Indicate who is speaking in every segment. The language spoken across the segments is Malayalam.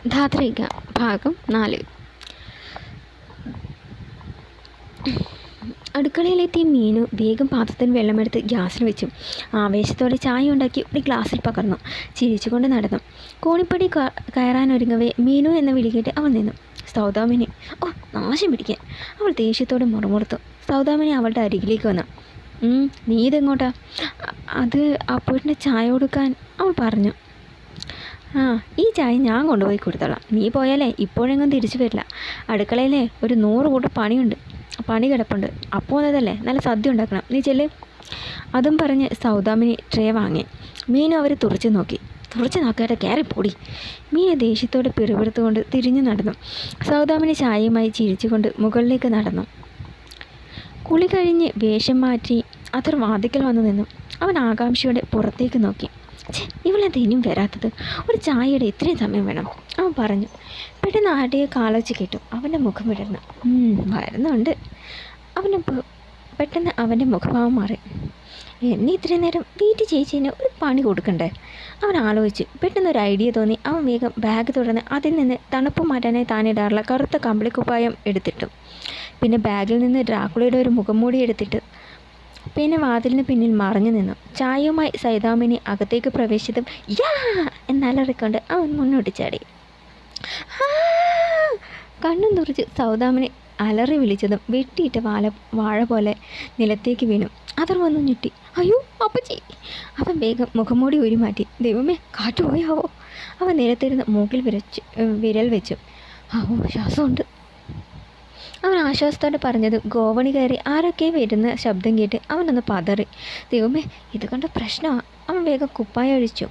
Speaker 1: ധാത്രിക ഭാഗം 4. അടുക്കളയിലെത്തിയ മീനു വേഗം പാത്രത്തിന് വെള്ളമെടുത്ത് ഗ്യാസിൽ വെച്ചു. ആവേശത്തോടെ ചായ ഉണ്ടാക്കി ഒരു ഗ്ലാസ്സിൽ പകർന്നു. ചിരിച്ചുകൊണ്ട് നടന്നു. കോണിപ്പടി കയറാനൊരുങ്ങവേ മീനു എന്ന വിളികേട്ട് അവൾ നിന്നു. സൗദാമിനി, ഓ നാശം പിടിക്കാൻ! അവൾ ദേഷ്യത്തോടെ മുറമുറുത്തു. സൗദാമിനി അവളുടെ അരികിലേക്ക് വന്നു. നീ ഇതെങ്ങോട്ടാ? അത് അപ്പൂരിൻ്റെ ചായ കൊടുക്കാൻ അവൾ പറഞ്ഞു. ഈ ചായ ഞാൻ കൊണ്ടുപോയി കൊടുത്തോളാം. നീ പോയാലേ ഇപ്പോഴെങ്ങും തിരിച്ചു വരില്ല. അടുക്കളയിലെ ഒരു 100 കൂട്ടം പണി കിടപ്പുണ്ട്. അപ്പോൾ വന്നതല്ലേ, നല്ല സദ്യ ഉണ്ടാക്കണം. നീ ചെല്ല്. അതും പറഞ്ഞ് സൗദാമിനി ട്രേ വാങ്ങി. മീനു അവരെ തുറച്ചു നോക്കാതെ കയറിപ്പൊടി. മീനെ ദേഷ്യത്തോടെ പിറുപിറുത്തുകൊണ്ട് തിരിഞ്ഞു നടന്നു. സൗദാമിനി ചായയുമായി ചിരിച്ചുകൊണ്ട് മുകളിലേക്ക് നടന്നു. കുളി കഴിഞ്ഞ് വേഷം മാറ്റി അത്ര വാതിക്കൽ വന്നു നിന്നു. അവൻ ആകാംക്ഷയോടെ പുറത്തേക്ക് നോക്കി. ഇവളെന്താ ഇനിയും വരാത്തത്? ഒരു ചായയുടെ ഇത്രയും സമയം വേണം, അവൻ പറഞ്ഞു. പെട്ടെന്ന് ആരുടെയോ കാലൊച്ച കേട്ടു. അവൻ്റെ മുഖം വിടർന്നു. വരുന്നുണ്ട്. പെട്ടെന്ന് അവൻ്റെ മുഖഭാവം മാറി. എന്നെ ഇത്രയും നേരം വീട്ടിൽ ചേച്ചീന് ഒരു പണി കൊടുക്കണ്ടേ? അവൻ ആലോചിച്ചു. പെട്ടെന്നൊരു ഐഡിയ തോന്നി. അവൻ വേഗം ബാഗ് തുറന്ന് അതിൽ നിന്ന് തണുപ്പ് മാറ്റാനായി താനിടാറുള്ള കറുത്ത കമ്പിളിക്കുപ്പായം എടുത്തിട്ടു. പിന്നെ ബാഗിൽ നിന്ന് ഡ്രാക്കുളയുടെ ഒരു മുഖംമൂടി എടുത്തിട്ട് പിന്നെ വാതിലിന് പിന്നിൽ മറഞ്ഞു നിന്നു. ചായയുമായി സൈദാമിനി അകത്തേക്ക് പ്രവേശിച്ചതും യാ എന്നലറിക്കൊണ്ട് അവൻ മുന്നോട്ട് ചാടി. കണ്ണും തുറച്ച് സൗദാമിനി അലറി വിളിച്ചതും വെട്ടിയിട്ട വാഴ പോലെ നിലത്തേക്ക് വീണു. അവർ വന്നു ഞെട്ടി. അയ്യോ അപ്പച്ചി! അവൻ വേഗം മുഖംമൂടി ഊരി മാറ്റി. ദൈവമേ, കാറ്റുപോയാവോ? അവൻ നിലത്തിരുന്ന് മൂക്കിൽ വിരൽ വെച്ചു. ശ്വാസമുണ്ട്, അവൻ ആശ്വാസത്തോടെ പറഞ്ഞത്. ഗോവണി കയറി ആരൊക്കെ വരുന്ന ശബ്ദം കേട്ട് അവനൊന്ന് പതറി. ദൈവമേ, ഇത് കണ്ട പ്രശ്നമാണ്. അവൻ വേഗം കുപ്പായം അഴിച്ചു.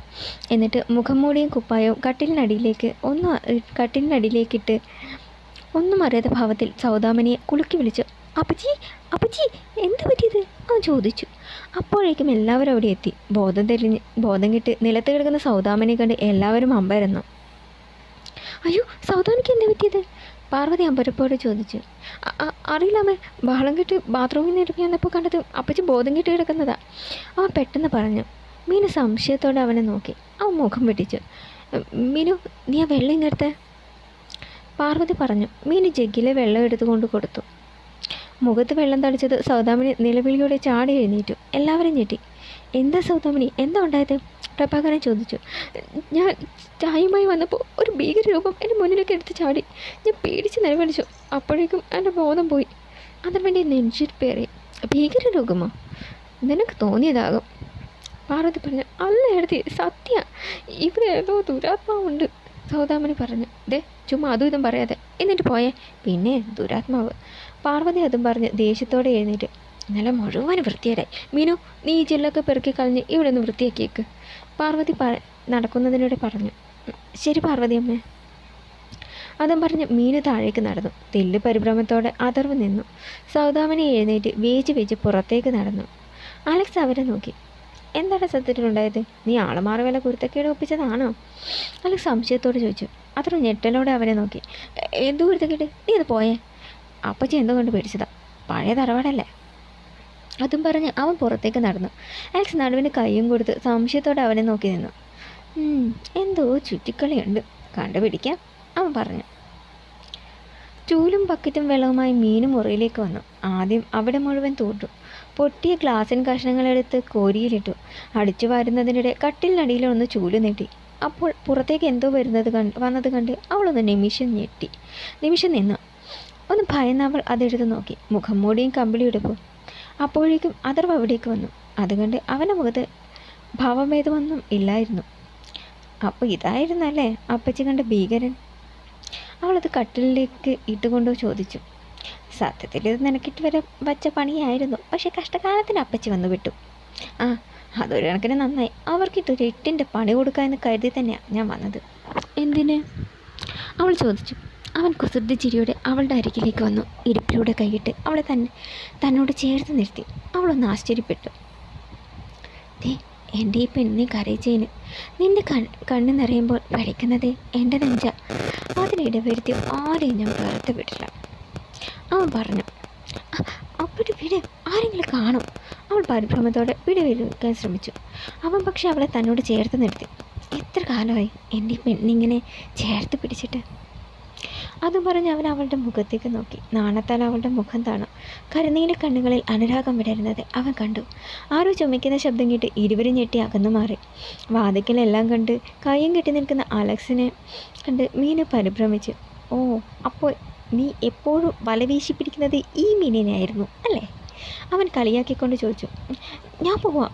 Speaker 1: എന്നിട്ട് മുഖംമൂടിയും കുപ്പായവും കട്ടിലിനടിയിലേക്കിട്ട് ഒന്നും അറിയാത്ത ഭാവത്തിൽ സൗദാമിനിയെ കുലുക്കി വിളിച്ചു. അപ്പച്ചി, അപ്പച്ചി, എന്ത് പറ്റിയത്? അവൻ ചോദിച്ചു. അപ്പോഴേക്കും എല്ലാവരും അവിടെ എത്തി. ബോധം കെട്ട് നിലത്ത് കിടക്കുന്ന സൗദാമിനിയെ കണ്ട് എല്ലാവരും അമ്പരന്നു. അയ്യോ, സൗദാമിനിക്ക് എന്താ പറ്റിയത്? പാർവതി അമ്പരപ്പോടെ ചോദിച്ചു. അറിയില്ലാമേ, ബഹളം കെട്ട് ബാത്റൂമിൽ നിന്ന് ഇറങ്ങി വന്നപ്പോൾ കണ്ടത് അപ്പച്ചി ബോധം കെട്ട് കിടക്കുന്നതാ, അവൻ പെട്ടെന്ന് പറഞ്ഞു. മീനു സംശയത്തോടെ അവനെ നോക്കി. അവൻ മുഖം വെട്ടിച്ചു. മീനു, നീ ആ വെള്ളം ഇങ്ങടുത്തെ, പാർവതി പറഞ്ഞു. മീനു ജഗ്ഗിലെ വെള്ളം എടുത്തുകൊണ്ട് കൊടുത്തു. മുഖത്ത് വെള്ളം തളിച്ചത് സൗദാമിനി നിലവിളിയോടെ ചാടി എഴുന്നേറ്റു. എല്ലാവരും ഞെട്ടി. എന്താ സൗദാമിനി, എന്താ ഉണ്ടായത്? പ്രഭാകരൻ ചോദിച്ചു. ഞാൻ ചായയുമായി വന്നപ്പോൾ ഒരു ഭീകരരൂപം എൻ്റെ മുന്നിലേക്ക് എടുത്ത് ചാടി. ഞാൻ പേടിച്ച് നിലവിളിച്ചു. അപ്പോഴേക്കും എൻ്റെ ബോധം പോയി. അതിനുവേണ്ടി നെഞ്ചിരിപ്പേറി. ഭീകരരൂപമോ? നിനക്ക് തോന്നിയതാകും, പാർവതി പറഞ്ഞു. അല്ല എഴുതി, സത്യ, ഇവിടെ ഏതോ ദുരാത്മാവുണ്ട്, സൗദാമിനി പറഞ്ഞു. ചുമ്മാ അതും ഇതും പറയാതെ എന്നിട്ട് പോയേ. പിന്നെ ദുരാത്മാവ്, പാർവതി അതും പറഞ്ഞ് ദേഷ്യത്തോടെ എഴുന്നേറ്റ്. ഇന്നലെ മുഴുവൻ വൃത്തിയായി. മീനു, നീ ഈ ചില്ലൊക്കെ പെറുക്കി കളഞ്ഞ് ഇവിടെ ഒന്ന് വൃത്തിയാക്കിയേക്ക്, പാർവതി നടക്കുന്നതിനൂടെ പറഞ്ഞു. ശരി പാർവതി അമ്മേ. അതും പറഞ്ഞ് മീനു താഴേക്ക് നടന്നു. തെല്ല് പരിഭ്രമത്തോടെ അതർവ് നിന്നു. സൗദാമിനി എഴുന്നേറ്റ് വേച്ച് പുറത്തേക്ക് നടന്നു. അലക്സ് അവരെ നോക്കി. എന്താണ് സത്യത്തിലുണ്ടായത്? നീ ആളുമാറി വല്ല കുരുത്തക്കേട് ഒപ്പിച്ചതാണോ? അലക്സ് സംശയത്തോട് ചോദിച്ചു. അത്ര ഞെട്ടലോടെ അവരെ നോക്കി. എന്തു കുരുത്തക്കേട്? നീ അത് പോയേ. അപ്പച്ചി എന്തോ കൊണ്ട് പേടിച്ചതാ, പഴയ തറവാടല്ലേ. അതും പറഞ്ഞ് അവൻ പുറത്തേക്ക് നടന്നു. അലക്സ് നടുവിന് കൈയും കൊടുത്ത് സംശയത്തോടെ അവനെ നോക്കി നിന്നു. എന്തോ ചുറ്റിക്കളിയുണ്ട്, കണ്ടുപിടിക്കാം, അവൻ പറഞ്ഞു. ചൂലും ബക്കറ്റും വെള്ളവുമായി മീനു മുറിയിലേക്ക് വന്നു. ആദ്യം അവിടെ മുഴുവൻ തൂർത്തു. പൊട്ടിയ ഗ്ലാസിൻ കഷ്ണങ്ങളെടുത്ത് കോരിയിലിട്ടു. അടിച്ചു വാരുന്നതിനിടെ കട്ടിലിനടിയിലൊന്ന് ചൂല് നീട്ടി. അപ്പോൾ പുറത്തേക്ക് എന്തോ വന്നത് കണ്ട് അവളൊന്ന് നിമിഷം നിന്നു. ഒന്ന് ഭയന്ന് അവൾ അതെടുത്ത് നോക്കി. മുഖം മൂടിയും കമ്പിളിയെടുപ്പും. അപ്പോഴേക്കും അതർവ് അവിടേക്ക് വന്നു. അതുകൊണ്ട് അവൻ്റെ മുഖത്ത് ഭാവഭേദമൊന്നും ഇല്ലായിരുന്നു. അപ്പോൾ ഇതായിരുന്നല്ലേ അപ്പച്ചി കണ്ട ഭീകരൻ? അവളത് കട്ടിലിലേക്ക് ഇട്ടുകൊണ്ടു ചോദിച്ചു. സത്യത്തിൽ ഇത് നിനക്കിട്ട് വരെ വച്ച പണിയായിരുന്നു, പക്ഷെ കഷ്ടകാലത്തിന് അപ്പച്ചി വന്നു വിട്ടു. അതൊരു കണക്കിന് നന്നായി. അവർക്കിട്ടൊരു 8ൻ്റെ പണി കൊടുക്കാമെന്ന് കരുതി തന്നെയാണ് ഞാൻ വന്നത്. എന്തിന്? അവൾ ചോദിച്ചു. അവൻ കുസൃതി ചിരിയോടെ അവളുടെ അരികിലേക്ക് വന്നു. ഇടുപ്പിലൂടെ കൈയിട്ട് അവളെ തന്നോട് ചേർത്ത് നിർത്തി. അവളൊന്ന് ആശ്ചര്യപ്പെട്ടു. എൻ്റെ ഈ പെണ്ണിനെ കരയിച്ചതിന് നിൻ്റെ കണ്ണ് നിറയുമ്പോൾ പഠിക്കുന്നത് എൻ്റെ നെഞ്ച. അതിനിടവരുത്തി ആരെയും ഞാൻ പുറത്ത് വിടില്ല, അവൻ പറഞ്ഞു. അപ്പോഴും വിട്, ആരെങ്കിലും കാണും. അവൾ പരിഭ്രമത്തോടെ വിടുവിക്കാൻ ശ്രമിച്ചു. അവൻ പക്ഷെ അവളെ തന്നോട് ചേർത്ത് നിർത്തി. എത്ര കാലമായി എൻ്റെ ഈ പെണ്ണിങ്ങനെ ചേർത്ത് പിടിച്ചിട്ട്. അതും പറഞ്ഞ് അവൻ അവളുടെ മുഖത്തേക്ക് നോക്കി. നാണത്താൽ അവളുടെ മുഖം താണു. കരുനീല കണ്ണുകളിൽ അനുരാഗം വിടരുന്നത് അവൻ കണ്ടു. ആരോ ചുമയ്ക്കുന്ന ശബ്ദം കേട്ട് ഇരുവരും ഞെട്ടി അകന്നു മാറി. വാതിക്കലെല്ലാം കണ്ട് കയ്യും കെട്ടി നിൽക്കുന്ന അലക്സിനെ കണ്ട് മീനു പരിഭ്രമിച്ചു. ഓ, അപ്പോൾ നീ എപ്പോഴും വല വീശി പിടിക്കുന്നത് ഈ മീനിനെയായിരുന്നു അല്ലേ? അവൻ കളിയാക്കിക്കൊണ്ട് ചോദിച്ചു. ഞാൻ പോവാം.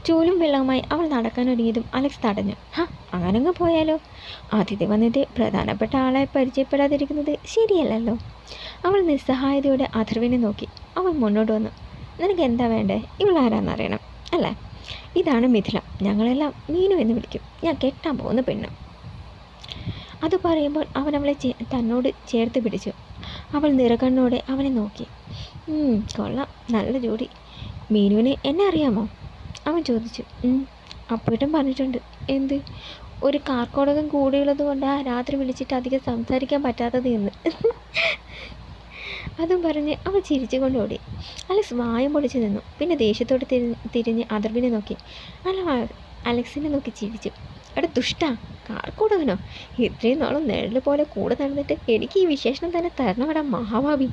Speaker 1: ചൂലും വെള്ളവുമായി അവൾ നടക്കാനൊരുങ്ങിയതും അലക്സ് തടഞ്ഞു. അങ്ങനങ്ങ് പോയാലോ? അതിഥി വന്നിട്ട് പ്രധാനപ്പെട്ട ആളെ പരിചയപ്പെടാതിരിക്കുന്നത് ശരിയല്ലല്ലോ. അവൾ നിസ്സഹായതയോടെ അഥർവിനെ നോക്കി. അവൻ മുന്നോട്ട് വന്നു. നിനക്ക് എന്താ വേണ്ടേ? ഇവളാരാന്നറിയണം അല്ലേ? ഇതാണ് മിഥില. ഞങ്ങളെല്ലാം മീനു എന്ന് വിളിക്കും. ഞാൻ കെട്ടാൻ പോകുന്ന പെണ്ണ്. അത് പറയുമ്പോൾ അവൻ അവളെ തന്നോട് ചേർത്ത് പിടിച്ചു. അവൾ നിറകണ്ണോടെ അവനെ നോക്കി. കൊള്ളാം, നല്ല ജോഡി. മീനുവിന് എന്നെ അറിയാമോ? അവൻ ചോദിച്ചു. അപ്പോഴും പറഞ്ഞിട്ടുണ്ട്. എന്ത്? ഒരു കാർക്കോടകം കൂടെയുള്ളത് കൊണ്ട് ആ രാത്രി വിളിച്ചിട്ട് അധികം സംസാരിക്കാൻ പറ്റാത്തത് എന്ന്. അതും പറഞ്ഞ് അവൾ ചിരിച്ചുകൊണ്ട് ഓടി. അലക്സ് വായം പൊളിച്ചു നിന്നു. പിന്നെ ദേഷ്യത്തോട് തിരിഞ്ഞ് അഥർവിനെ നോക്കി. അലക്സിനെ നോക്കി ചിരിച്ചു. എടാ ദുഷ്ടാ, കാർക്കോടകനോ? ഇത്രയും നാളും നിഴല് പോലെ കൂടെ നടന്നിട്ട് എനിക്ക് ഈ വിശേഷണം തന്നെ തരണമടാ മഹാഭാവി.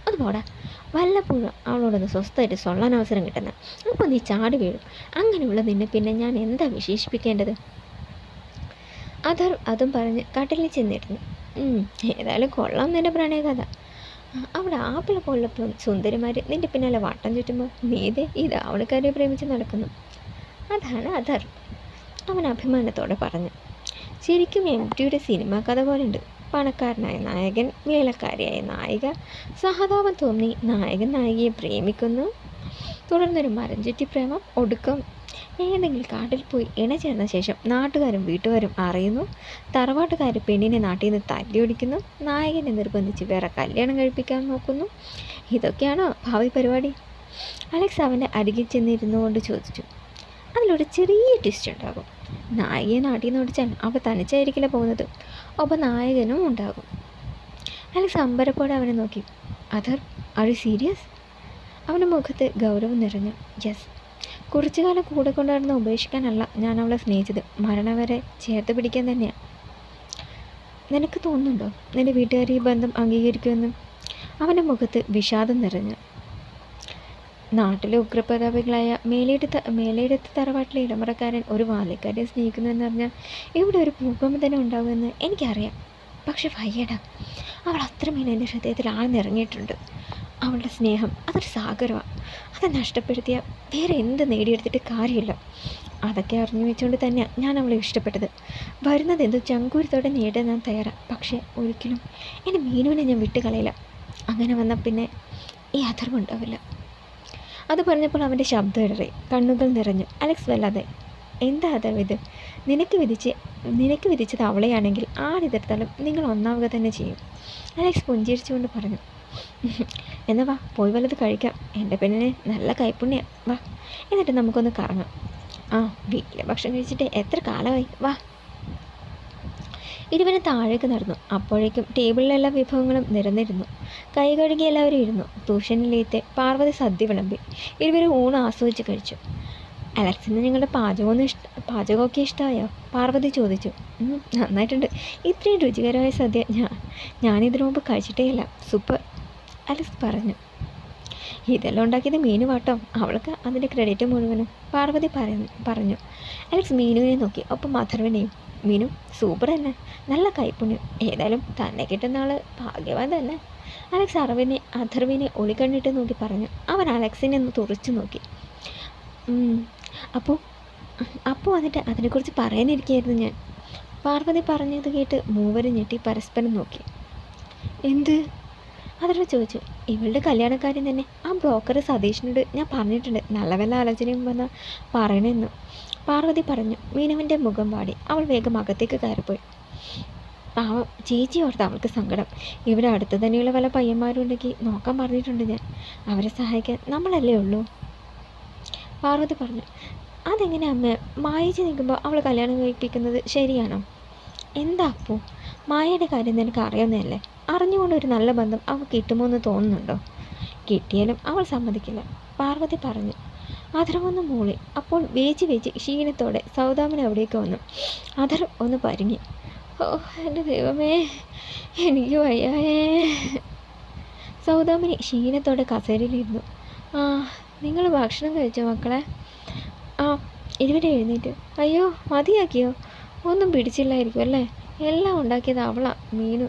Speaker 1: അത് പോടാ. വല്ലപ്പോഴും അവളോടൊന്ന് സ്വസ്ഥമായിട്ട് സൊള്ളാൻ അവസരം കിട്ടുന്ന. അപ്പോൾ നീ ചാടി വീഴും. അങ്ങനെയുള്ള നിന്നെ പിന്നെ ഞാൻ എന്താ വിശേഷിപ്പിക്കേണ്ടത്? അഥർ അതും പറഞ്ഞ് കട്ടിലിൽ ചെന്നിരുന്നു. ഏതായാലും കൊള്ളാം നിൻ്റെ പ്രണയകഥ. അവിടെ ആപ്പിള പോലുള്ള സുന്ദരിമാർ നിൻ്റെ പിന്നാലെ വട്ടം ചുറ്റുമ്പോൾ നീതേ ഈ ദാവണക്കാരെ പ്രേമിച്ച് നടക്കുന്നു. അതാണ് അഥർ, അവൻ അഭിമാനത്തോടെ പറഞ്ഞു. ശരിക്കും MTയുടെ സിനിമാ കഥ പോലെയുണ്ട്. പണക്കാരനായ നായകൻ, വേലക്കാരിയായ നായിക, സഹതാപം തോന്നി നായകൻ നായികയെ പ്രേമിക്കുന്നു. തുടർന്നൊരു മരം ചുറ്റി പ്രേമം. ഒടുക്കം ഏതെങ്കിലും കാട്ടിൽ പോയി ഇണചേർന്ന ശേഷം നാട്ടുകാരും വീട്ടുകാരും അറിയുന്നു. തറവാട്ടുകാർ പെണ്ണിനെ നാട്ടിൽ നിന്ന് തല്ലിയൊടിക്കുന്നു. നായകനെ നിർബന്ധിച്ച് വേറെ കല്യാണം കഴിപ്പിക്കാൻ നോക്കുന്നു. ഇതൊക്കെയാണോ ഭാവി പരിപാടി? അലക്സ് അവൻ്റെ അരികിൽ ചെന്നിരുന്നു കൊണ്ട് ചോദിച്ചു. അതിലൊരു ചെറിയ ട്വിസ്റ്റ് ഉണ്ടാകും. നായികയെ നാട്ടിൽ നിന്ന് ഓടിച്ചാൽ അവൾ തനിച്ചായിരിക്കില്ല പോകുന്നത്, ഒപ്പം നായകനും ഉണ്ടാകും. അലക്സ് അമ്പരപ്പോടെ അവനെ നോക്കി. അഥർ, ആർ യു സീരിയസ്? അവൻ്റെ മുഖത്ത് ഗൗരവം നിറഞ്ഞു. യെസ്. കുറച്ചു കാലം കൂടെ കൊണ്ടുവരുന്ന ഉപേക്ഷിക്കാനല്ല ഞാൻ അവളെ സ്നേഹിച്ചത്, മരണം വരെ ചേർത്ത് പിടിക്കാൻ തന്നെയാണ്. നിനക്ക് തോന്നുന്നുണ്ടോ നിൻ്റെ വീട്ടുകാർ ഈ ബന്ധം അംഗീകരിക്കുമെന്നും? അവൻ്റെ മുഖത്ത് വിഷാദം നിറഞ്ഞു. നാട്ടിലെ ഉഗ്രപ്രതാപികളായ മേലെടുത്ത തറവാട്ടിലെ ഇടമറക്കാരൻ ഒരു വാലക്കാരെ സ്നേഹിക്കുന്നുവെന്ന് പറഞ്ഞാൽ ഇവിടെ ഒരു ഭൂകമ്പം തന്നെ ഉണ്ടാകുമെന്ന് എനിക്കറിയാം. പക്ഷെ വയ്യടാ, അവൾ അത്രമേൽ എൻ്റെ ഹൃദയത്തിൽ ആഴ്ന്നിറങ്ങിയിട്ടുണ്ട്. അവളുടെ സ്നേഹം അതൊരു സാഗരമാണ്. അത് നഷ്ടപ്പെടുത്തിയാൽ വേറെ എന്ത് നേടിയെടുത്തിട്ട് കാര്യമില്ല. അതൊക്കെ അറിഞ്ഞു വെച്ചുകൊണ്ട് തന്നെയാണ് ഞാൻ അവളെ ഇഷ്ടപ്പെട്ടത്. വരുന്നത് എന്തോ ചങ്കൂരത്തോടെ നേടാൻ ഞാൻ തയ്യാറാണ്. പക്ഷേ ഒരിക്കലും എൻ്റെ മീനുവിനെ ഞാൻ വിട്ടുകളയില്ല. അങ്ങനെ വന്നാൽ പിന്നെ ഈ അഥർവുണ്ടാവില്ല. അത് പറഞ്ഞപ്പോൾ അവൻ്റെ ശബ്ദം ഇടറി, കണ്ണുകൾ നിറഞ്ഞു. അലക്സ് വല്ലാതെ. എന്താ അഥർവ് ഇത്? നിനക്ക് വിധിച്ചത് അവളെയാണെങ്കിൽ ആരെതിർത്താലും നിങ്ങൾ ഒന്നാവുക തന്നെ ചെയ്യും. അലക്സ് പുഞ്ചിരിച്ചുകൊണ്ട് പറഞ്ഞു. എന്നാ വാ, പോയി വല്ലത് കഴിക്കാം. എൻ്റെ പെണ്ണിന് നല്ല കൈപ്പുണ്യ. വാ, എന്നിട്ട് നമുക്കൊന്ന് കറങ്ങാം. വീട്ടിലെ ഭക്ഷണം കഴിച്ചിട്ട് എത്ര കാലമായി. വാ. ഇരുവരും താഴേക്ക് നടന്നു. അപ്പോഴേക്കും ടേബിളിലെല്ലാ വിഭവങ്ങളും നിരന്നിരുന്നു. കൈ കഴുകി എല്ലാവരും ഇരുന്നു. ട്യൂഷനിലേത്തെ പാർവതി സദ്യ വിളമ്പി. ഇരുവരും ഊണ് ആസ്വദിച്ച് കഴിച്ചു. അലക്സിന് നിങ്ങളുടെ പാചകമൊക്കെ ഇഷ്ടമായോ? പാർവതി ചോദിച്ചു. നന്നായിട്ടുണ്ട്. ഇത്രയും രുചികരമായ സദ്യ ഞാനിതിനു മുമ്പ് കഴിച്ചിട്ടേ ഇല്ല. സൂപ്പർ, അലക്സ് പറഞ്ഞു. ഇതെല്ലാം ഉണ്ടാക്കിയത് മീനു വാട്ടോ. അവൾക്ക് അതിൻ്റെ ക്രെഡിറ്റ് മുഴുവനും, പാർവതി പറഞ്ഞു. അലക്സ് മീനുവിനെ നോക്കി, ഒപ്പം അഥർവിനെയും. മീനു സൂപ്പർ തന്നെ, നല്ല കൈപ്പുണ്യം. ഏതായാലും തന്നെ കിട്ടുന്ന ആൾ ഭാഗ്യവാൻ തന്നെ. അലക്സ് അഥർവിനെ ഒളിക്കണ്ണിട്ട് നോക്കി പറഞ്ഞു. അവൻ അലക്സിനെ ഒന്ന് തുറച്ചു നോക്കി. അപ്പോൾ എന്നിട്ട് അതിനെക്കുറിച്ച് പറയാനിരിക്കുകയായിരുന്നു ഞാൻ. പാർവതി പറഞ്ഞത് കേട്ട് മൂവരും ഞെട്ടി പരസ്പരം നോക്കി. എന്ത്? അഥർവ ചോദിച്ചു. ഇവളുടെ കല്യാണക്കാര്യം തന്നെ. ആ ബ്രോക്കർ സതീഷിനോട് ഞാൻ പറഞ്ഞിട്ടുണ്ട് നല്ല വല്ല ആലോചനയും വന്നാൽ പറയണമെന്ന്. പാർവതി പറഞ്ഞു. മീനുവിൻ്റെ മുഖം വാടി. അവൾ വേഗം അകത്തേക്ക് കയറിപ്പോയി. പാവം ചേച്ചി ഓർത്ത് അവൾക്ക് സങ്കടം. ഇവിടെ അടുത്ത് തന്നെയുള്ള പല പയ്യന്മാരും ഉണ്ടെങ്കിൽ നോക്കാൻ പറഞ്ഞിട്ടുണ്ട് ഞാൻ. അവരെ സഹായിക്കാൻ നമ്മളല്ലേ ഉള്ളൂ. പാർവതി പറഞ്ഞു. അതെങ്ങനെ അമ്മ? മായേച്ചി നിൽക്കുമ്പോൾ അവൾ കല്യാണം കഴിപ്പിക്കുന്നത് ശരിയാണോ? എന്താ അപ്പോ? മായയുടെ കാര്യം നിനക്ക് അറിയാവുന്നതല്ലേ. അറിഞ്ഞുകൊണ്ട് ഒരു നല്ല ബന്ധം അവൾ കിട്ടുമോ എന്ന് തോന്നുന്നുണ്ടോ? കിട്ടിയാലും അവൾ സമ്മതിക്കില്ല, പാർവതി പറഞ്ഞു. അധർ ഒന്ന് മൂളി. അപ്പോൾ വേച്ച് ക്ഷീണത്തോടെ സൗദാമിനി അവിടേക്ക് വന്നു. അധർ ഒന്ന് പരുങ്ങി. ഓ എൻ്റെ ദൈവമേ, എനിക്ക് വയ്യായേ. സൗദാമിനി ക്ഷീണത്തോടെ കസേരയിലിരുന്നു. ആ, നിങ്ങൾ ഭക്ഷണം കഴിച്ചോ മക്കളെ? ആ, ഇരുവരെ എഴുന്നേറ്റ്. അയ്യോ, മതിയാക്കിയോ? ഒന്നും പിടിച്ചില്ലായിരിക്കും അല്ലേ? എല്ലാം ഉണ്ടാക്കിയത് അവളാ, മീനു.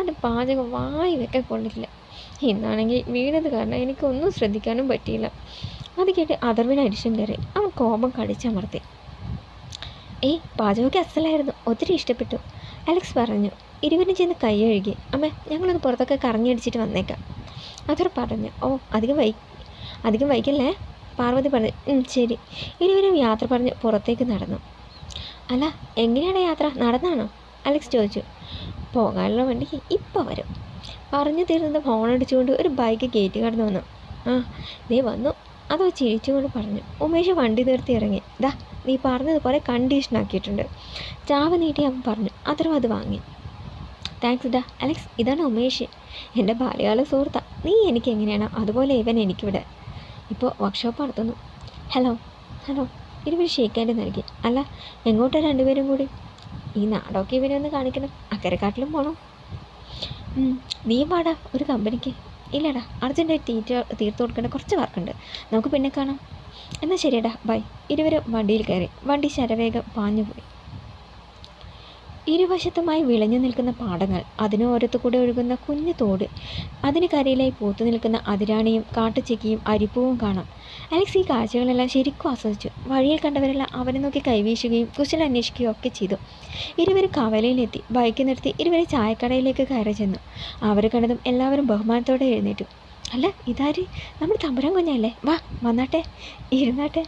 Speaker 1: അത് പാചകം വായി വെക്കാൻ കൊള്ളില്ല. ഇന്നാണെങ്കിൽ വീണത് കാരണം എനിക്കൊന്നും ശ്രദ്ധിക്കാനും പറ്റിയില്ല. അത് കേട്ട് അഥർവിന് അരിശം കയറി. അവൻ കോപം കടിച്ചമർത്തി. ഏയ്, പാചകമൊക്കെ അസലായിരുന്നു, ഒത്തിരി ഇഷ്ടപ്പെട്ടു, അലക്സ് പറഞ്ഞു. ഇരുവരും ചെന്ന് കൈ കഴുകി. അമ്മ, ഞങ്ങളൊന്ന് പുറത്തൊക്കെ കറങ്ങിയടിച്ചിട്ട് വന്നേക്കാം, അഥർ പറഞ്ഞു. ഓ, അധികം വൈകല്ലേ, പാർവതി പറഞ്ഞു. ശരി. ഇരുവരും യാത്ര പറഞ്ഞ് പുറത്തേക്ക് നടന്നു. അല്ല, എങ്ങനെയാണ് യാത്ര? നടന്നാണോ? അലക്സ് ചോദിച്ചു. പോകാനുള്ള വണ്ടിക്ക് ഇപ്പം വരും. പറഞ്ഞു തീർന്നത് ഹോണടിച്ചുകൊണ്ട് ഒരു ബൈക്ക് കയറ്റി കടന്നു വന്നു. ആ, നീ വന്നു, അതോ ചിരിച്ചുകൊണ്ട് പറഞ്ഞു. ഉമേഷ് വണ്ടി നിർത്തി ഇറങ്ങി. ദാ, നീ പറഞ്ഞതുപോലെ കണ്ടീഷനാക്കിയിട്ടുണ്ട്, ചാവ നീട്ടി അവൻ പറഞ്ഞു. അഥർവ അത് വാങ്ങി. താങ്ക്സ് ഡാ അലക്സ്, ഇതാണ് ഉമേഷ്, എൻ്റെ ബാല്യകാല സുഹൃത്താ. നീ എനിക്ക് എങ്ങനെയാണോ അതുപോലെ ഇവൻ എനിക്കിവിടെ ഇപ്പോൾ വർക്ക്ഷോപ്പ് നടത്തുന്നു. ഹലോ. ഇരുവരും ഷേക്ക് നൽകി. അല്ല, എങ്ങോട്ടാണ് രണ്ടുപേരും കൂടി? ഈ നാടൊക്കെ ഇവരെ ഒന്ന് കാണിക്കണം, അക്കരെക്കാട്ടിലും പോകണം. നീ പാടാ ഒരു കമ്പനിക്ക്. ഇല്ലടാ, അർജൻറ്റായി തീർത്തു കൊടുക്കേണ്ട കുറച്ച് വർക്കുണ്ട്, നമുക്ക് പിന്നെ കാണാം. എന്നാൽ ശരിയടാ, ബൈ. ഇരുവരും വണ്ടിയിൽ കയറി. വണ്ടി ശരവേഗം പാഞ്ഞുപോയി. ഇരുവശത്തുമായി വിളഞ്ഞു നിൽക്കുന്ന പാടങ്ങൾ, അതിന് ഓരത്തു കൂടെ ഒഴുകുന്ന കുഞ്ഞു തോട്, അതിന് കരയിലായി പൂത്തു നിൽക്കുന്ന അതിരാണിയും കാട്ടുചെക്കിയും അരിപ്പൂവും കാണാം. അലക്സ് ഈ കാഴ്ചകളെല്ലാം ശരിക്കും ആസ്വദിച്ചു. വഴിയിൽ കണ്ടവരെല്ലാം അവനെ നോക്കി കൈവീശുകയും കുശലം അന്വേഷിക്കുകയും ഒക്കെ ചെയ്തു. ഇരുവരും കവലയിലെത്തി. ബൈക്ക് നിർത്തി ഇരുവരും ചായക്കടയിലേക്ക് കയറി ചെന്നു. അവരെ കണ്ടതും എല്ലാവരും ബഹുമാനത്തോടെ എഴുന്നേറ്റു. അല്ല, ഇതാര്? നമ്മുടെ തമ്പുരാൻ കുഞ്ഞല്ലേ? വാ, വന്നാട്ടെ, ഇരുന്നാട്ടെ.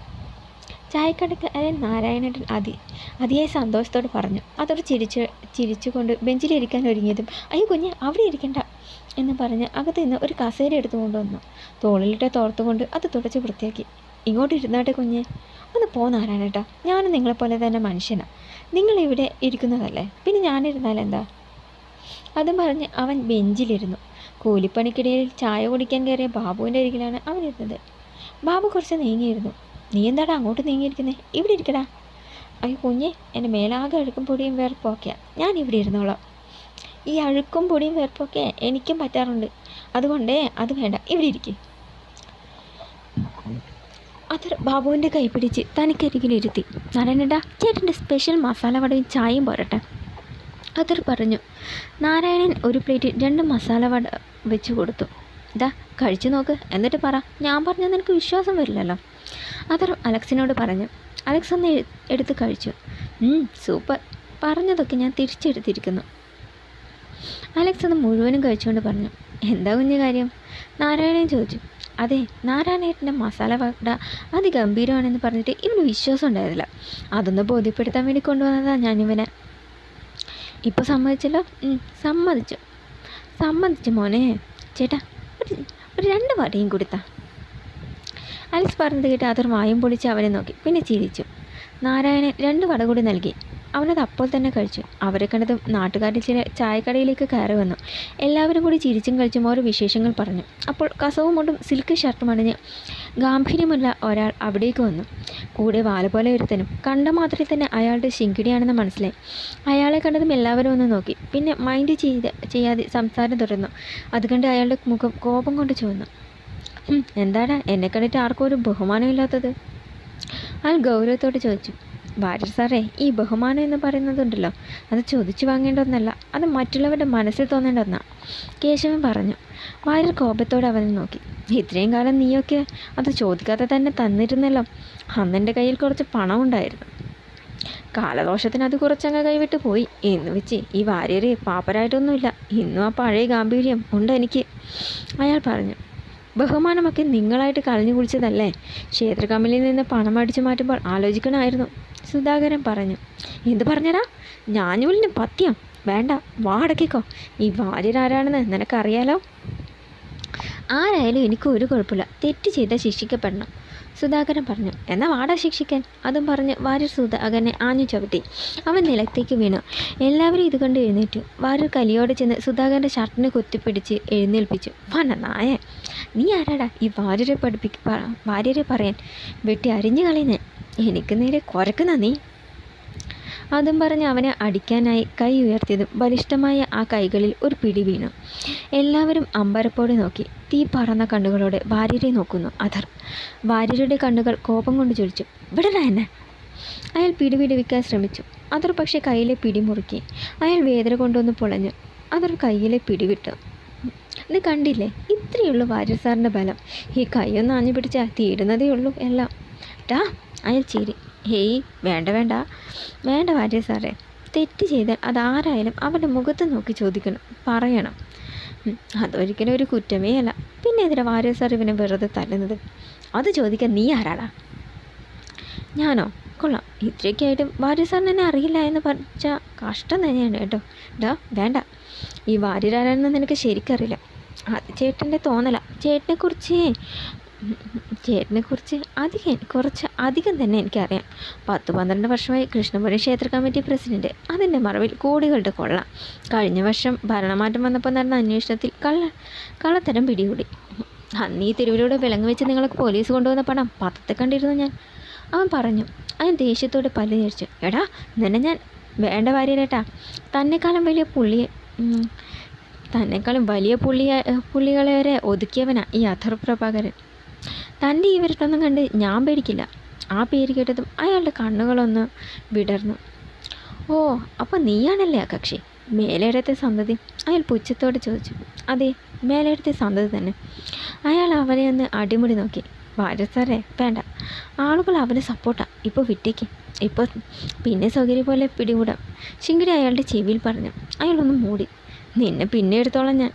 Speaker 1: ചായക്കടക്കാരൻ നാരായണേട്ടൻ അതിയായി സന്തോഷത്തോടെ പറഞ്ഞു. അതൊരു ചിരിച്ചുകൊണ്ട് ബെഞ്ചിലിരിക്കാൻ ഒരുങ്ങിയതും അയ്യോ കുഞ്ഞ്, അവിടെ ഇരിക്കണ്ട എന്ന് പറഞ്ഞ് അകത്ത് നിന്ന് ഒരു കസേര എടുത്തു കൊണ്ടുവന്നു. തോളിലിട്ട് തോർത്തുകൊണ്ട് അത് തുടച്ച് വൃത്തിയാക്കി. ഇങ്ങോട്ട് ഇരുന്നാട്ടെ കുഞ്ഞ്. ഒന്ന് പോ നാരായണേട്ടാ, ഞാനും നിങ്ങളെപ്പോലെ തന്നെ മനുഷ്യനാണ്. നിങ്ങളിവിടെ ഇരിക്കുന്നതല്ലേ, പിന്നെ ഞാനിരുന്നാലെന്താ? അതും പറഞ്ഞ് അവൻ ബെഞ്ചിലിരുന്നു. കൂലിപ്പണിക്കിടയിൽ ചായ കുടിക്കാൻ കയറിയ ബാബുവിൻ്റെ അരികിലാണ് അവൻ ഇരുന്നത്. ബാബു കുറച്ച് നീങ്ങിയിരുന്നു. നീ എന്താടാ അങ്ങോട്ട് നീങ്ങിയിരിക്കുന്നേ? ഇവിടെ ഇരിക്കടാ. അയ്യോ കുഞ്ഞെ, എൻ്റെ മേലാകെ അഴുക്കും പൊടിയും വേർപ്പൊക്കെയാണ്, ഞാൻ ഇവിടെ ഇരുന്നോളാം. ഈ അഴുക്കും പൊടിയും വേർപ്പൊക്കെ എനിക്കും പറ്റാറുണ്ട്, അതുകൊണ്ടേ അത് വേണ്ട, ഇവിടെ ഇരിക്കും. അത് ബാബുവിൻ്റെ കൈ പിടിച്ച് തനിക്കരികിലിരുത്തി. നാരായണേട്ടാ, ചേട്ടൻ്റെ സ്പെഷ്യൽ മസാല വടയും ചായയും പോരട്ടെ, അതൊരു പറഞ്ഞു. നാരായണൻ ഒരു പ്ലേറ്റിൽ 2 മസാല വട വെച്ച് കൊടുത്തു. ഇതാ കഴിച്ചു നോക്ക്, എന്നിട്ട് പറ, ഞാൻ പറഞ്ഞാൽ നിനക്ക് വിശ്വാസം വരില്ലല്ലോ, അതൊരു അലക്സിനോട് പറഞ്ഞു. അലക്സ് ഒന്ന് എടുത്ത് കഴിച്ചു. സൂപ്പർ, പറഞ്ഞതൊക്കെ ഞാൻ തിരിച്ചെടുത്തിരിക്കുന്നു. അലക്സ് അത് മുഴുവനും കഴിച്ചുകൊണ്ട് പറഞ്ഞു. എന്താ കുഞ്ഞു കാര്യം? നാരായണൻ ചോദിച്ചു. അതെ, നാരായണേട്ടൻ്റെ മസാല വട അതിഗംഭീരമാണെന്ന് പറഞ്ഞിട്ട് ഇവന് വിശ്വാസം ഉണ്ടായിരുന്നില്ല. അതൊന്ന് ബോധ്യപ്പെടുത്താൻ വേണ്ടി കൊണ്ടുവന്നതാണ് ഞാനിവനെ. ഇപ്പോൾ സമ്മതിച്ചല്ലോ? സമ്മതിച്ചു മോനെ. ചേട്ടാ, ഒരു 2 വടയും കൊടുത്താ. അലക്സ് പറഞ്ഞത് കേട്ട് അതൊർ വായും പൊളിച്ച് അവനെ നോക്കി, പിന്നെ ചിരിച്ചു. നാരായണൻ 2 വട കൂടി നൽകി. അവനത് അപ്പോൾ തന്നെ കഴിച്ചു. അവരെ കണ്ടതും നാട്ടുകാരിൽ ചില ചായക്കടയിലേക്ക് കയറി വന്നു. എല്ലാവരും കൂടി ചിരിച്ചും കഴിച്ചും ഓരോ വിശേഷങ്ങൾ പറഞ്ഞു. അപ്പോൾ കസവും മുണ്ടും സിൽക്ക് ഷർട്ടും അണിഞ്ഞ് ഗാംഭീര്യമുള്ള ഒരാൾ അവിടേക്ക് വന്നു. കൂടെ വാലുപോലെ ഒരുത്തനും. കണ്ട മാത്രമേ തന്നെ അയാളുടെ ശിങ്കിടിയാണെന്ന് മനസ്സിലായി. അയാളെ കണ്ടതും എല്ലാവരും ഒന്ന് നോക്കി, പിന്നെ മൈൻഡ് ചെയ്യാതെ സംസാരം തുടർന്നു. അത് കണ്ട് അയാളുടെ മുഖം കോപം കൊണ്ട് ചുവന്നു. എന്താടാ എന്നെ കണ്ടിട്ട് ആർക്കും ഒരു ബഹുമാനമില്ലാത്തത്? അയാൾ ഗൗരവത്തോട് ചോദിച്ചു. വാര്യർ സാറേ, ഈ ബഹുമാനം എന്ന് പറയുന്നതുണ്ടല്ലോ, അത് ചോദിച്ചു വാങ്ങേണ്ട ഒന്നല്ല, അത് മറ്റുള്ളവരുടെ മനസ്സിൽ തോന്നേണ്ട ഒന്നാണ്, കേശവൻ പറഞ്ഞു. വാര്യർ കോപത്തോടെ അവനെ നോക്കി. ഇത്രയും കാലം നീയൊക്കെ അത് ചോദിക്കാതെ തന്നെ തന്നിരുന്നല്ലോ. അന്നെൻ്റെ കയ്യിൽ കുറച്ച് പണം ഉണ്ടായിരുന്നു, കാലദോഷത്തിന് അത് കുറച്ചങ്ങ് കൈവിട്ട് പോയി എന്ന് വെച്ച് ഈ വാര്യരെ പാപ്പരായിട്ടൊന്നുമില്ല, ഇന്നും ആ പഴയ ഗാംഭീര്യം ഉണ്ട് എനിക്ക്, അയാൾ പറഞ്ഞു. ബഹുമാനമൊക്കെ നിങ്ങളായിട്ട് കളഞ്ഞു കുടിച്ചതല്ലേ? ക്ഷേത്ര കമ്പനിയിൽ നിന്ന് പണം അടിച്ചു മാറ്റുമ്പോൾ ആലോചിക്കണമായിരുന്നു, സുധാകരൻ പറഞ്ഞു. എന്ത് പറഞ്ഞടാ? ഞാഞ്ഞൂലിന് പത്യം വേണ്ട, വാടക്കിക്കോ. ഈ വാര്യരാരാണെന്ന് നിനക്കറിയാലോ. ആരായാലും എനിക്ക് ഒരു കുഴപ്പമില്ല, തെറ്റ് ചെയ്താൽ ശിക്ഷിക്കപ്പെടണം. സുധാകരൻ പറഞ്ഞു. എന്നാൽ വാടാ ശിക്ഷിക്കാൻ. അതും പറഞ്ഞ് വാര്യർ സുധാകരനെ ആഞ്ഞു ചവിട്ടി. അവൻ നിലത്തേക്ക് വീണു. എല്ലാവരും ഇത് കണ്ട് എഴുന്നേറ്റു. വാര്യർ കലിയോടെ ചെന്ന് സുധാകരൻ്റെ ഷർട്ടിനെ കുത്തിപ്പിടിച്ച് എഴുന്നേൽപ്പിച്ചു. വന നായ, നീ ആരാടാ ഈ വാര്യരെ പറയാൻ? വെട്ടി അരിഞ്ഞു കളയുന്നേ. എനിക്ക് നേരെ കുരക്കുന്ന നീ. അതും പറഞ്ഞ് അവനെ അടിക്കാനായി കൈ ഉയർത്തിയതും ബലിഷ്ഠമായ ആ കൈകളിൽ ഒരു പിടി വീണു. എല്ലാവരും അമ്പരപ്പോടെ നോക്കി. തീ പറന്ന കണ്ണുകളോടെ വാര്യരെ നോക്കുന്നു അധർ. വാര്യരുടെ കണ്ണുകൾ കോപം കൊണ്ട് ചൊലിച്ചു. വിടടാ എന്നെ. അയാൾ പിടിവിടുവിക്കാൻ ശ്രമിച്ചു. അധർ പക്ഷേ കയ്യിലെ പിടി മുറുക്കി. അയാൾ വേദന കൊണ്ടൊന്ന് പൊളഞ്ഞു. അധർ കയ്യിലെ പിടിവിട്ടു. ഇത് കണ്ടില്ലേ, ഇത്രയുള്ളൂ വാര്യർ സാറിൻ്റെ ബലം. ഈ കൈയൊന്ന് ആഞ്ഞു പിടിച്ചാൽ തീരുന്നതേ ഉള്ളൂ എല്ലാം. ടാ, അയാൾ ചീരി. ഹേയ്, വേണ്ട വേണ്ട വേണ്ട വാര്യർ സാറേ. തെറ്റ് ചെയ്താൽ അതാരായാലും അവൻ്റെ മുഖത്ത് നോക്കി ചോദിക്കണം, പറയണം. അതൊരിക്കലും ഒരു കുറ്റമേ അല്ല. പിന്നെ എന്തിനാ വാര്യർ സാർ ഇവനെ വെറുതെ തല്ലുന്നത്? അത് ചോദിക്കാൻ നീ ആരാടാ? ഞാനോ? കൊള്ളാം, ഇത്രയൊക്കെയായിട്ടും വാര്യർ സാറിന് എന്നെ അറിയില്ല എന്ന് പറഞ്ഞാൽ കഷ്ടം തന്നെയാണ് കേട്ടോ. ഡാ വേണ്ട, ഈ വാര്യരാരാണെന്ന് നിനക്ക് ശരിക്കറിയില്ല. അത് ചേട്ടൻ്റെ തോന്നല. ചേട്ടനെക്കുറിച്ച് അധികം തന്നെ എനിക്കറിയാം. 10-12 വർഷമായി കൃഷ്ണപുരം ക്ഷേത്ര കമ്മിറ്റി പ്രസിഡൻറ്റ്. അതിൻ്റെ മറവിൽ കോടികളുടെ കൊള്ള. കഴിഞ്ഞ വർഷം ഭരണമാറ്റം വന്നപ്പോൾ നടന്ന അന്വേഷണത്തിൽ കള്ളത്തരം പിടികൂടി. അന്ന് ഈ തെരുവിലൂടെ വിലങ്ങ് വെച്ച് നിങ്ങൾക്ക് പോലീസ് കൊണ്ടുവന്ന പണം പത്രത്തിൽ കണ്ടിരുന്നു ഞാൻ. അവൻ പറഞ്ഞു. അവൻ ദേഷ്യത്തോടെ പല്ല് ഞെരിച്ചു. എടാ, നിന്നെ ഞാൻ വേണ്ട വാര്യരേട്ടാ. തന്നെക്കാളും വലിയ പുള്ളികളെ വരെ ഒതുക്കിയവനാ ഈ അധർ പ്രഭാകരൻ. തൻ്റെ ഈ വിരട്ടൊന്നും കണ്ട് ഞാൻ പേടിക്കില്ല. ആ പേര് കേട്ടതും അയാളുടെ കണ്ണുകളൊന്ന് വിടർന്നു. ഓ, അപ്പോൾ നീയാണല്ലേ ആ കക്ഷി? മേലേടത്തെ സന്തതി? അയാൾ പുച്ഛത്തോടെ ചോദിച്ചു. അതെ, മേലേടത്തെ സന്തതി തന്നെ. അയാൾ അവനെ ഒന്ന് അടിമുടി നോക്കി. വാര്യർ സാറേ, വേണ്ട. ആളുകൾ അവന് സപ്പോർട്ടാണ്. ഇപ്പോൾ വിട്ടേക്ക്. ഇപ്പോൾ പിന്നെ സൗകര്യം പോലെ പിടികൂടാം. ശിങ്കിടി അയാളുടെ ചെവിയിൽ പറഞ്ഞു. അയാളൊന്ന് മൂടി. നിന്നെ പിന്നെ എടുത്തോളാം ഞാൻ.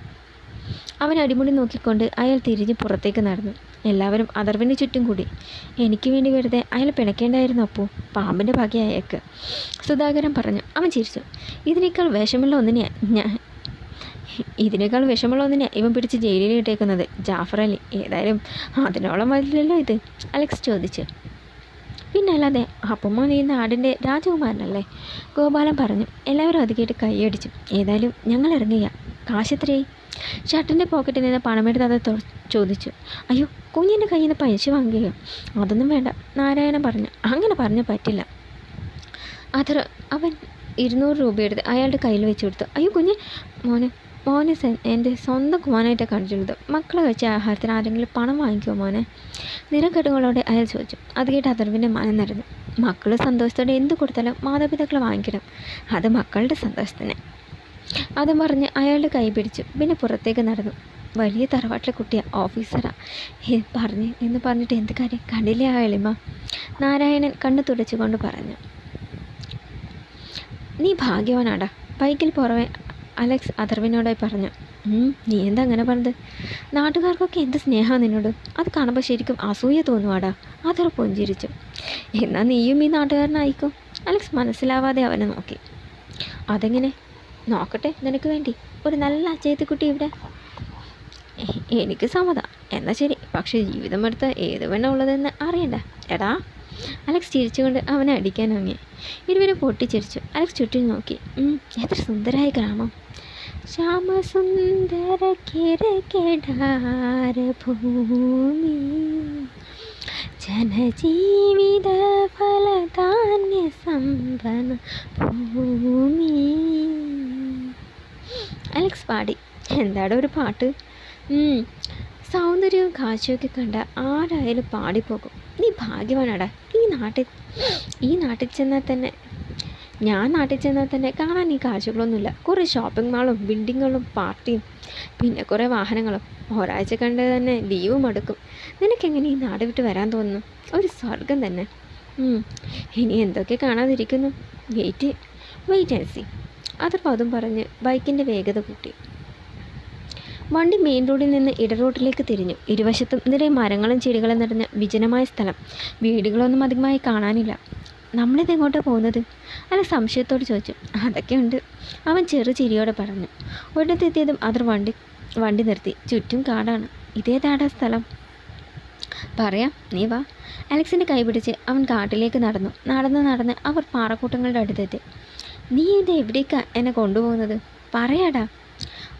Speaker 1: അവൻ അടിമുടി നോക്കിക്കൊണ്ട് അയാൾ തിരിഞ്ഞ് പുറത്തേക്ക് നടന്നു. എല്ലാവരും അഥർവിന് ചുറ്റും കൂടി. എനിക്ക് വേണ്ടി വെറുതെ അയാൾ പിണക്കേണ്ടായിരുന്നു അപ്പോ. പാമ്പിൻ്റെ ഭാഗ്യ അയാൾക്ക്, സുധാകരൻ പറഞ്ഞു. അവൻ ചിരിച്ചു. ഇതിനേക്കാൾ വിഷമുള്ള ഒന്നിനെയാണ് ഇവൻ പിടിച്ച് ജയിലിൽ ഇട്ടേക്കുന്നത്. ജാഫർ അലി. ഏതായാലും അതിനോളം വരില്ലല്ലോ ഇത്, അലക്സ് ചോദിച്ചു. പിന്നല്ലാതെ, അപ്പമോൻ ഈ നാടിൻ്റെ രാജകുമാരനല്ലേ, ഗോപാലൻ പറഞ്ഞു. എല്ലാവരും അത് കേട്ട് കൈയടിച്ചു. ഏതായാലും ഞങ്ങൾ ഇറങ്ങുക. കാശെത്രയായി? ഷർട്ടിൻ്റെ പോക്കറ്റിൽ നിന്ന് പണമെടുത്ത് അത് ചോദിച്ചു. അയ്യോ, കുഞ്ഞിൻ്റെ കയ്യിൽ നിന്ന് പൈസ വാങ്ങുകയോ? അതൊന്നും വേണ്ട, നാരായണൻ പറഞ്ഞു. അങ്ങനെ പറഞ്ഞാൽ പറ്റില്ല. അവൻ 200 രൂപ എടുത്ത് അയാളുടെ കയ്യിൽ വെച്ച് കൊടുത്തു. അയ്യോ കുഞ്ഞ്, മോനെ എൻ്റെ സ്വന്തം മോനായിട്ടാണ് കണ്ടിട്ടുള്ളത്. മക്കളെ വെച്ച ആഹാരത്തിന് ആരെങ്കിലും പണം വാങ്ങിക്കുമോ മോനെ? നിറക്കെട്ടുകളോടെ അയാൾ ചോദിച്ചു. അത് കേട്ട് അഥർവിൻ്റെ മനം നിറഞ്ഞു. മക്കൾ സന്തോഷത്തോടെ എന്ത് കൊടുത്താലും മാതാപിതാക്കളെ വാങ്ങിക്കണം. അത് മക്കളുടെ സന്തോഷത്തിന്. അതും പറഞ്ഞ് അയാളുടെ കൈ പിടിച്ചു. പിന്നെ പുറത്തേക്ക് നടന്നു. വലിയ തറവാട്ടിലെ കുട്ടിയാണ്, ഓഫീസറാ എന്ന് പറഞ്ഞിട്ട് എന്ത് കാര്യം? കണ്ടില്ലേ ആ എളിമ? നാരായണൻ കണ്ണു തുടച്ചുകൊണ്ട് പറഞ്ഞു. നീ ഭാഗ്യവാനാടാ. ബൈക്കിൽ പുറമെ അലക്സ് അഥർവിനോടായി പറഞ്ഞു. നീ എന്താ അങ്ങനെ പറഞ്ഞത്? നാട്ടുകാർക്കൊക്കെ എന്ത് സ്നേഹമാണ് നിന്നോട്. അത് കാണുമ്പോൾ ശരിക്കും അസൂയ തോന്നുവാടാ. അഥർ പുഞ്ചിരിച്ചു. എന്നാൽ നീയും ഈ നാട്ടുകാരനായിക്കോ. അലക്സ് മനസ്സിലാവാതെ അവനെ നോക്കി. അതെങ്ങനെ? നോക്കട്ടെ, നിനക്ക് വേണ്ടി ഒരു നല്ല അച്ചയത്തിക്കുട്ടി ഇവിടെ. എനിക്ക് സമ്മതം. എന്നാൽ ശരി. പക്ഷേ ജീവിതം എടുത്ത ഏത് വേണം ഉള്ളതെന്ന് അറിയണ്ട. എടാ, അലക്സ് ചിരിച്ചുകൊണ്ട് അവനെ അടിക്കാൻ വാങ്ങി. ഇരുവരും പൊട്ടിച്ചിരിച്ചു. അലക്സ് ചുറ്റും നോക്കി. എത്ര സുന്ദരമായ ഗ്രാമം. ശ്യാമസുന്ദര ഭൂമി ജനജീവിത ഫലധാന്യ സമ്പന്ന ഭൂമി. അലക്സ് പാടി. എന്താടോ ഒരു പാട്ട്? സൗന്ദര്യവും കാഴ്ചയൊക്കെ കണ്ട ആരായാലും പാടിപ്പോകും. നീ ഭാഗ്യവാനാടാ. ഞാൻ നാട്ടിൽ ചെന്നാൽ തന്നെ കാണാൻ ഈ കാഴ്ചകളൊന്നുമില്ല. കുറേ ഷോപ്പിംഗ് മാളും ബിൽഡിങ്ങുകളും പാർട്ടിയും പിന്നെ കുറേ വാഹനങ്ങളും. ഒരാഴ്ച കണ്ട് തന്നെ ലീവ് മടുക്കും. നിനക്കെങ്ങനെ ഈ നാട് വിട്ട് വരാൻ തോന്നുന്നു? ഒരു സ്വർഗം തന്നെ. ഇനി എന്തൊക്കെ കാണാതിരിക്കുന്നു. Wait and see. അതും പറഞ്ഞ് ബൈക്കിൻ്റെ വേഗത കൂട്ടി. വണ്ടി മെയിൻ റോഡിൽ നിന്ന് ഇടറോഡിലേക്ക് തിരിഞ്ഞു. ഇരുവശത്തും നിറയെ മരങ്ങളും ചെടികളും നിറഞ്ഞ വിജനമായ സ്ഥലം. വീടുകളൊന്നും അധികമായി കാണാനില്ല. നമ്മളിതെങ്ങോട്ടാണ് പോകുന്നത്? അല്ല സംശയത്തോട് ചോദിച്ചു. അതൊക്കെയുണ്ട്, അവൻ ചെറു ചിരിയോടെ പറഞ്ഞു. ഒരിടത്തെത്തിയതും വണ്ടി നിർത്തി. ചുറ്റും കാടാണ്. ഇതേതാടാ സ്ഥലം? പറയാം, നീ വാ. അലക്സിൻ്റെ കൈ പിടിച്ച് അവൻ കാട്ടിലേക്ക് നടന്നു. നടന്ന് അവർ പാറക്കൂട്ടങ്ങളുടെ അടുത്തെത്തി. നീ ഇത് എവിടേക്കാണ് എന്നെ കൊണ്ടുപോകുന്നത്? പറയാടാ.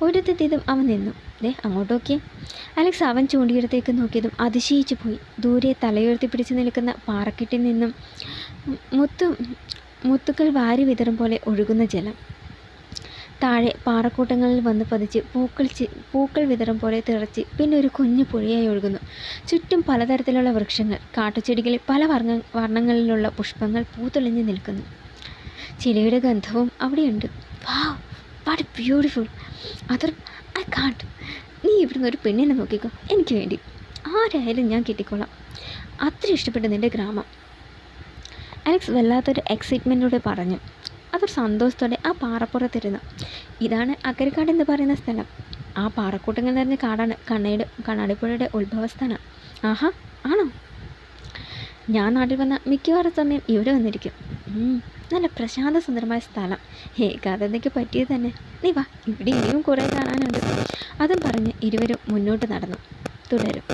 Speaker 1: ഒരിടത്തെത്തിയതും അവൻ നിന്നു. ദേ അങ്ങോട്ട് നോക്കിയേ. അലക്സ് അവൻ ചൂണ്ടിയിടത്തേക്ക് നോക്കിയതും അതിശയിച്ചു പോയി. ദൂരെ തലയുയർത്തി പിടിച്ചു നിൽക്കുന്ന പാറക്കെട്ടിൽ നിന്നും മുത്തുക്കൾ വാരി വിതറും പോലെ ഒഴുകുന്ന ജലം. താഴെ പാറക്കൂട്ടങ്ങളിൽ വന്ന് പതിച്ച് പൂക്കൾ വിതറും പോലെ തിളച്ച് പിന്നെ ഒരു കുഞ്ഞു പുഴയായി ഒഴുകുന്നു. ചുറ്റും പലതരത്തിലുള്ള വൃക്ഷങ്ങൾ, കാട്ടുചെടികളിൽ പല വർണ്ണങ്ങളിലുള്ള പുഷ്പങ്ങൾ പൂത്തൊളിഞ്ഞ് നിൽക്കുന്നു. ചിലയുടെ ഗന്ധവും അവിടെയുണ്ട്. വാവ്, വാട്ട് ബ്യൂട്ടിഫുൾ. I can't. നീ ഇവിടുന്ന് ഒരു പെണ്ണിനെ നോക്കിക്കോ, എനിക്ക് വേണ്ടി. ആരായാലും ഞാൻ കിട്ടിക്കോളാം. അത്ര ഇഷ്ടപ്പെട്ടു നിൻ്റെ ഗ്രാമം. അലക്സ് വല്ലാത്തൊരു എക്സൈറ്റ്മെൻറ്റോടെ പറഞ്ഞു. അതൊരു സന്തോഷത്തോടെ ആ പാറപ്പുറത്തിരുന്നു. ഇതാണ് അക്കരക്കാട് എന്ന് പറയുന്ന സ്ഥലം. ആ പാറക്കൂട്ടങ്ങൾ നിറഞ്ഞ കാടാണ് കണ്ണാടിപ്പുഴയുടെ ഉത്ഭവസ്ഥാനം. ആഹാ, ആണോ? ഞാൻ നാട്ടിൽ വന്ന മിക്കവാറും സമയം ഇവിടെ വന്നിരിക്കും. നല്ല പ്രശാന്ത സുന്ദരമായ സ്ഥലം. ഏകാന്തതയ്ക്ക് പറ്റിയത് തന്നെ. നീ വാ, ഇവിടെ ഇനിയും കുറേ കാണാനുണ്ട്. അതും പറഞ്ഞ് ഇരുവരും മുന്നോട്ട് നടന്നു. തുടരും.